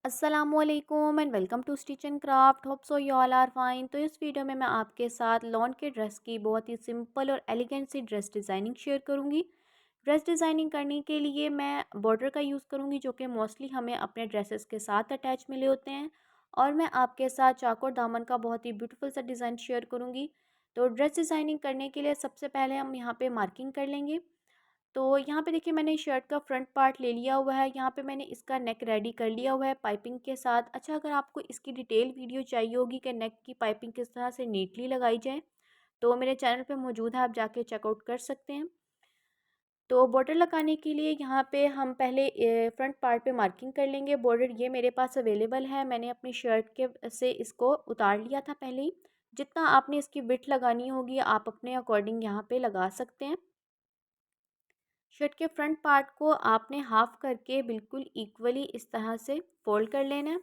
अस्सलामुअलैकुम and welcome to stitch and craft. Hope so you all are fine. तो इस video में मैं आपके साथ लॉन के ड्रेस की बहुत ही सिंपल और एलिगेंट सी ड्रेस डिज़ाइनिंग शेयर करूंगी। ड्रेस डिज़ाइनिंग करने के लिए मैं बॉर्डर का यूज़ करूंगी, जो कि मोस्टली हमें अपने ड्रेसेस के साथ अटैच मिले होते हैं। और मैं आपके साथ चाकोर दामन का बहुत ही ब्यूटीफुल सा डिज़ाइन शेयर करूँगी। तो ड्रेस डिज़ाइनिंग करने के लिए सबसे पहले हम यहाँ पर मार्किंग कर लेंगे। तो यहाँ पे देखिए, मैंने शर्ट का फ्रंट पार्ट ले लिया हुआ है। यहाँ पे मैंने इसका नेक रेडी कर लिया हुआ है पाइपिंग के साथ। अच्छा, अगर आपको इसकी डिटेल वीडियो चाहिए होगी कि नेक की पाइपिंग किस तरह से नीटली लगाई जाए, तो मेरे चैनल पे मौजूद है, आप जाके चेकआउट कर सकते हैं। तो बॉर्डर लगाने के लिए यहाँ पे हम पहले फ्रंट पार्ट पे मार्किंग कर लेंगे। बॉर्डर ये मेरे पास अवेलेबल है, मैंने अपनी शर्ट के से इसको उतार लिया था पहले ही। जितना आपने इसकी विड्थ लगानी होगी आप अपने अकॉर्डिंग यहाँ पे लगा सकते हैं। शर्ट के फ्रंट पार्ट को आपने हाफ करके बिल्कुल इक्वली इस तरह से फोल्ड कर लेना है।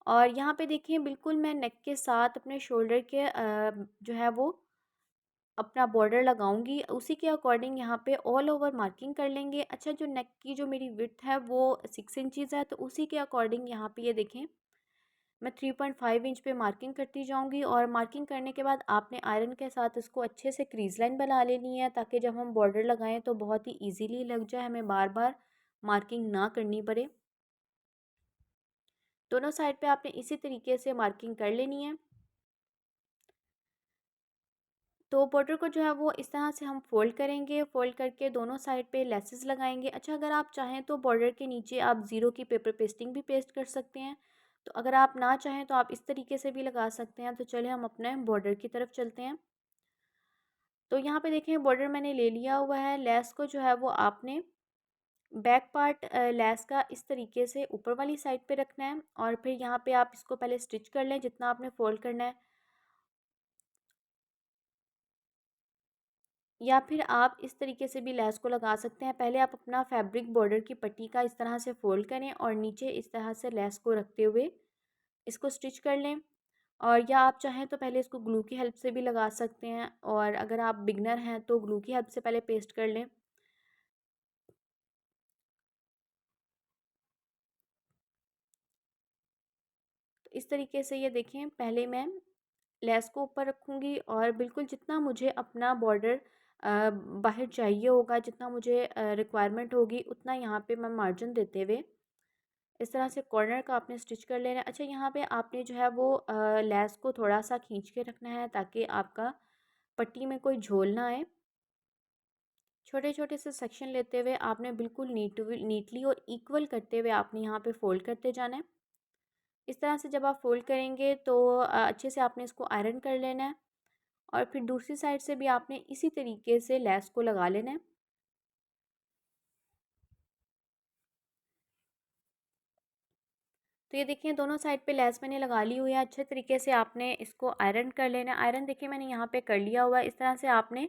और यहाँ पे देखिए, बिल्कुल मैं नेक के साथ अपने शोल्डर के जो है वो अपना बॉर्डर लगाऊंगी, उसी के अकॉर्डिंग यहाँ पे ऑल ओवर मार्किंग कर लेंगे। अच्छा, जो नेक की जो मेरी विड्थ है वो 6 इंचज़ है, तो उसी के अकॉर्डिंग यहाँ पे ये देखें, मैं 3.5 इंच पे मार्किंग करती जाऊंगी। और मार्किंग करने के बाद आपने आयरन के साथ इसको अच्छे से क्रीज लाइन बना लेनी है, ताकि जब हम बॉर्डर लगाएं तो बहुत ही इजीली लग जाए, हमें बार बार मार्किंग ना करनी पड़े। दोनों साइड पे आपने इसी तरीके से मार्किंग कर लेनी है। तो बॉर्डर को जो है वो इस तरह से हम फोल्ड करेंगे, फोल्ड करके दोनों साइड पे लेसेस लगाएंगे। अच्छा, अगर आप चाहें तो बॉर्डर के नीचे आप ज़ीरो की पेपर पेस्टिंग भी पेस्ट कर सकते हैं। तो अगर आप ना चाहें तो आप इस तरीके से भी लगा सकते हैं। तो चलिए हम अपने बॉर्डर की तरफ चलते हैं। तो यहाँ पे देखें, बॉर्डर मैंने ले लिया हुआ है। लेस को जो है वो आपने बैक पार्ट लेस का इस तरीके से ऊपर वाली साइड पे रखना है, और फिर यहाँ पे आप इसको पहले स्टिच कर लें जितना आपने फोल्ड करना है। या फिर आप इस तरीके से भी लेस को लगा सकते हैं। पहले आप अपना फैब्रिक बॉर्डर की पट्टी का इस तरह से फोल्ड करें और नीचे इस तरह से लेस को रखते हुए इसको स्टिच कर लें। और या आप चाहें तो पहले इसको ग्लू की हेल्प से भी लगा सकते हैं, और अगर आप बिगनर हैं तो ग्लू की हेल्प से पहले पेस्ट कर लें। तो इस तरीके से ये देखें, पहले मैं लेस को ऊपर रखूँगी और बिल्कुल जितना मुझे अपना बॉर्डर बाहर चाहिए होगा, जितना मुझे रिक्वायरमेंट होगी, उतना यहाँ पे मैं मार्जिन देते हुए इस तरह से कॉर्नर का आपने स्टिच कर लेना है। अच्छा, यहाँ पे आपने जो है वो लेस को थोड़ा सा खींच के रखना है, ताकि आपका पट्टी में कोई झोल ना आए। छोटे छोटे से सेक्शन लेते हुए आपने बिल्कुल नीटली और इक्वल करते हुए आपने यहाँ पे फोल्ड करते जाना है। इस तरह से जब आप फोल्ड करेंगे तो अच्छे से आपने इसको आयरन कर लेना है, और फिर दूसरी साइड से भी आपने इसी तरीके से लेस को लगा लेना है। तो ये देखिए, दोनों साइड पे लेस मैंने लगा ली हुई है। अच्छे तरीके से आपने इसको आयरन कर लेना है। आयरन देखिए मैंने यहाँ पे कर लिया हुआ है। इस तरह से आपने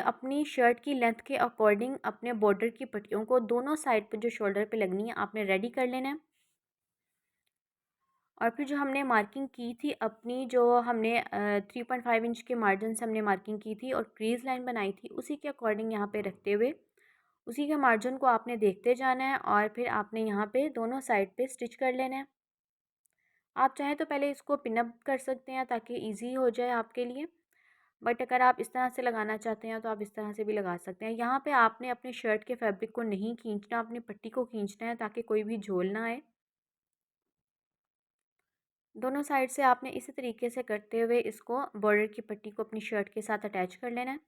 अपनी शर्ट की लेंथ के अकॉर्डिंग अपने बॉर्डर की पट्टियों को दोनों साइड पे जो शोल्डर पे लगनी है आपने रेडी कर लेना है। और फिर जो हमने मार्किंग की थी अपनी, जो हमने 3.5 इंच के मार्जिन से हमने मार्किंग की थी और क्रीज लाइन बनाई थी, उसी के अकॉर्डिंग यहाँ पे रखते हुए उसी के मार्जिन को आपने देखते जाना है, और फिर आपने यहाँ पे दोनों साइड पे स्टिच कर लेना है। आप चाहें तो पहले इसको पिनअप कर सकते हैं ताकि इजी हो जाए आपके लिए, बट अगर आप इस तरह से लगाना चाहते हैं तो आप इस तरह से भी लगा सकते हैं। यहाँ पे आपने अपने शर्ट के फैब्रिक को नहीं खींचना, अपनी पट्टी को खींचना है, ताकि कोई भी झोल ना आए। दोनों साइड से आपने इसी तरीके से करते हुए इसको बॉर्डर की पट्टी को अपनी शर्ट के साथ अटैच कर लेना है।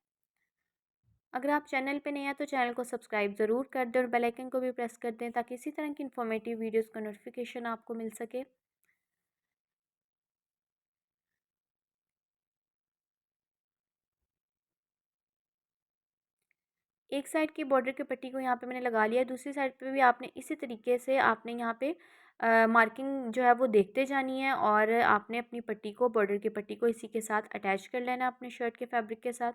अगर आप चैनल पे नए हैं तो चैनल को सब्सक्राइब ज़रूर कर दें और बेल आइकन को भी प्रेस कर दें, ताकि इसी तरह की इन्फॉर्मेटिव वीडियोस का नोटिफिकेशन आपको मिल सके। एक साइड की बॉर्डर की पट्टी को यहाँ पे मैंने लगा लिया है, दूसरी साइड पे भी आपने इसी तरीके से आपने यहाँ पे मार्किंग जो है वो देखते जानी है, और आपने अपनी पट्टी को, बॉर्डर की पट्टी को इसी के साथ अटैच कर लेना है अपने शर्ट के फैब्रिक के साथ।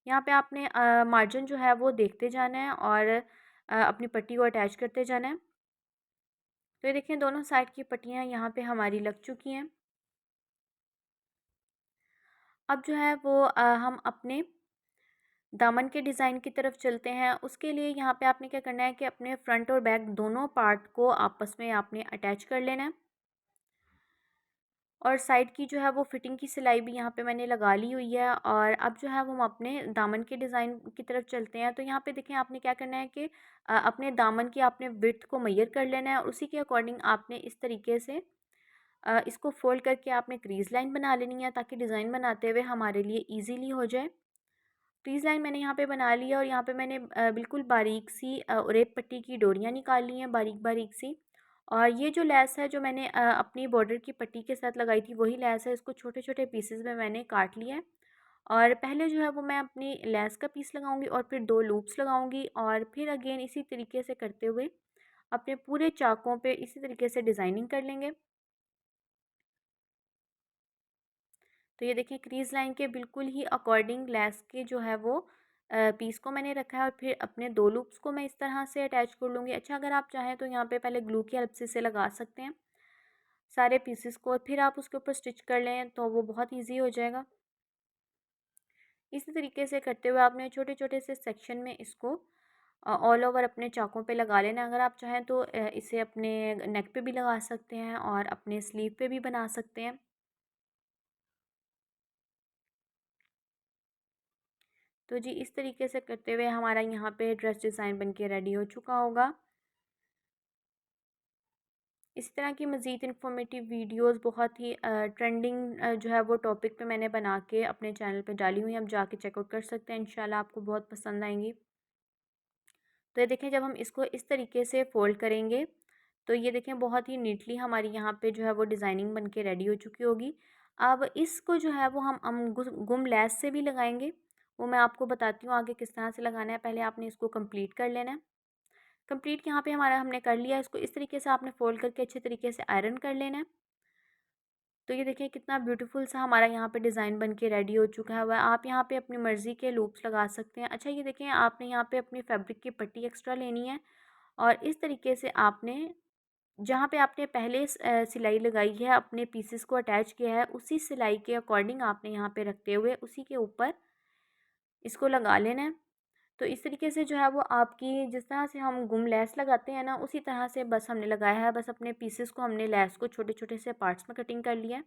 यहाँ पे आपने मार्जिन जो है वो देखते जाना है और अपनी पट्टी को अटैच करते जाना है। तो ये देखिए, दोनों साइड की पट्टियाँ यहाँ पे हमारी लग चुकी हैं। अब जो है वो हम अपने दामन के डिज़ाइन की तरफ चलते हैं। उसके लिए यहाँ पे आपने क्या करना है कि अपने फ्रंट और बैक दोनों पार्ट को आपस में आपने अटैच कर लेना है, और साइड की जो है वो फिटिंग की सिलाई भी यहाँ पे मैंने लगा ली हुई है। और अब जो है वो हम अपने दामन के डिज़ाइन की तरफ चलते हैं। तो यहाँ पे देखें, आपने क्या करना है कि अपने दामन की आपने विड्थ को मेजर कर लेना है, और उसी के अकॉर्डिंग आपने इस तरीके से इसको फोल्ड करके आपने क्रीज लाइन बना लेनी है, ताकि डिज़ाइन बनाते हुए हमारे लिए ईजीली हो जाए। क्रीज लाइन मैंने यहाँ पे बना ली है, और यहाँ पे मैंने बिल्कुल बारीक सी रेप पट्टी की डोरियाँ निकाल ली हैं, बारीक बारीक सी। और ये जो लेस है जो मैंने अपनी बॉर्डर की पट्टी के साथ लगाई थी, वही लेस है। इसको छोटे छोटे पीसेस में मैंने काट लिया है। और पहले जो है वो मैं अपनी लेस का पीस लगाऊंगी, और फिर 2 लूप्स लगाऊंगी, और फिर अगेन इसी तरीके से करते हुए अपने पूरे चाकों पे इसी तरीके से डिज़ाइनिंग कर लेंगे। तो ये देखिए, क्रीज लाइन के बिल्कुल ही अकॉर्डिंग लेस के जो है वो पीस को मैंने रखा है, और फिर अपने 2 लूप्स को मैं इस तरह से अटैच कर लूँगी। अच्छा, अगर आप चाहें तो यहाँ पे पहले ग्लू की हेल्प से इसे लगा सकते हैं सारे पीसेस को, और फिर आप उसके ऊपर स्टिच कर लें तो वो बहुत ईजी हो जाएगा। इसी तरीके से करते हुए आपने छोटे छोटे से सेक्शन में इसको ऑल ओवर अपने चाकों पे लगा लेना। अगर आप चाहें तो इसे अपने नेक पे भी लगा सकते हैं, और अपने स्लीव पे भी बना सकते हैं। तो जी, इस तरीके से करते हुए हमारा यहाँ पे ड्रेस डिज़ाइन बन के रेडी हो चुका होगा। इसी तरह की मज़ीद इन्फॉर्मेटिव वीडियोस बहुत ही ट्रेंडिंग जो है वो टॉपिक पे मैंने बना के अपने चैनल पे डाली हुई हैं। आप जाके चेकआउट कर सकते हैं, इंशाल्लाह आपको बहुत पसंद आएंगी। तो ये देखें, जब हम इसको इस तरीके से फ़ोल्ड करेंगे तो ये देखें बहुत ही नीटली हमारी यहाँ पे जो है वो डिज़ाइनिंग बन के रेडी हो चुकी होगी। अब इसको जो है वो हम गुम लेस से भी लगाएंगे। वो मैं आपको बताती हूँ आगे किस तरह से लगाना है। पहले आपने इसको कंप्लीट कर लेना है। कंप्लीट यहाँ पे हमारा हमने कर लिया। इसको इस तरीके से आपने फ़ोल्ड करके अच्छे तरीके से आयरन कर लेना है। तो ये देखिए, कितना ब्यूटीफुल सा हमारा यहाँ पे डिज़ाइन बन के रेडी हो चुका हुआ है। आप यहाँ पे अपनी मर्ज़ी के लूप्स लगा सकते हैं। अच्छा, ये देखें, आपने यहाँ पे अपनी फैब्रिक की पट्टी एक्स्ट्रा लेनी है, और इस तरीके से आपने जहाँ पे आपने पहले सिलाई लगाई है, अपने पीसेस को अटैच किया है, उसी सिलाई के अकॉर्डिंग आपने यहाँ पे रखते हुए उसी के ऊपर इसको लगा लेना है। तो इस तरीके से जो है वो आपकी, जिस तरह से हम गुम लेस लगाते हैं ना, उसी तरह से बस हमने लगाया है। बस अपने पीसेस को हमने लेस को छोटे छोटे से पार्ट्स में कटिंग कर लिया है।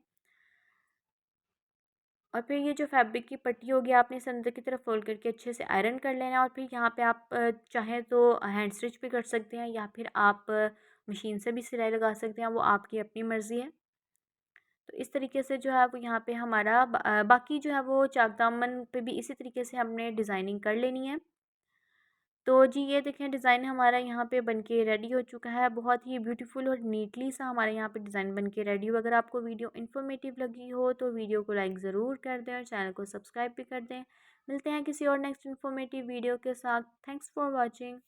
और फिर ये जो फैब्रिक की पट्टी होगी, आपने इसे अंदर की तरफ फोल्ड करके अच्छे से आयरन कर लेना है। और फिर यहाँ पे आप चाहें तो हैंड स्टिच भी कर सकते हैं, या फिर आप मशीन से भी सिलाई लगा सकते हैं, वो आपकी अपनी मर्ज़ी है। तो इस तरीके से जो है वो यहाँ पे हमारा बाकी जो है वो चाक दामन पे भी इसी तरीके से हमने डिज़ाइनिंग कर लेनी है। तो जी, ये देखें, डिज़ाइन हमारा यहाँ पे बनके रेडी हो चुका है। बहुत ही ब्यूटीफुल और नीटली सा हमारे यहाँ पे डिज़ाइन बनके रेडी हो। अगर आपको वीडियो इन्फॉर्मेटिव लगी हो तो वीडियो को लाइक ज़रूर कर दें, और चैनल को सब्सक्राइब भी कर दें। मिलते हैं किसी और नेक्स्ट इन्फॉर्मेटिव वीडियो के साथ। Thanks for watching.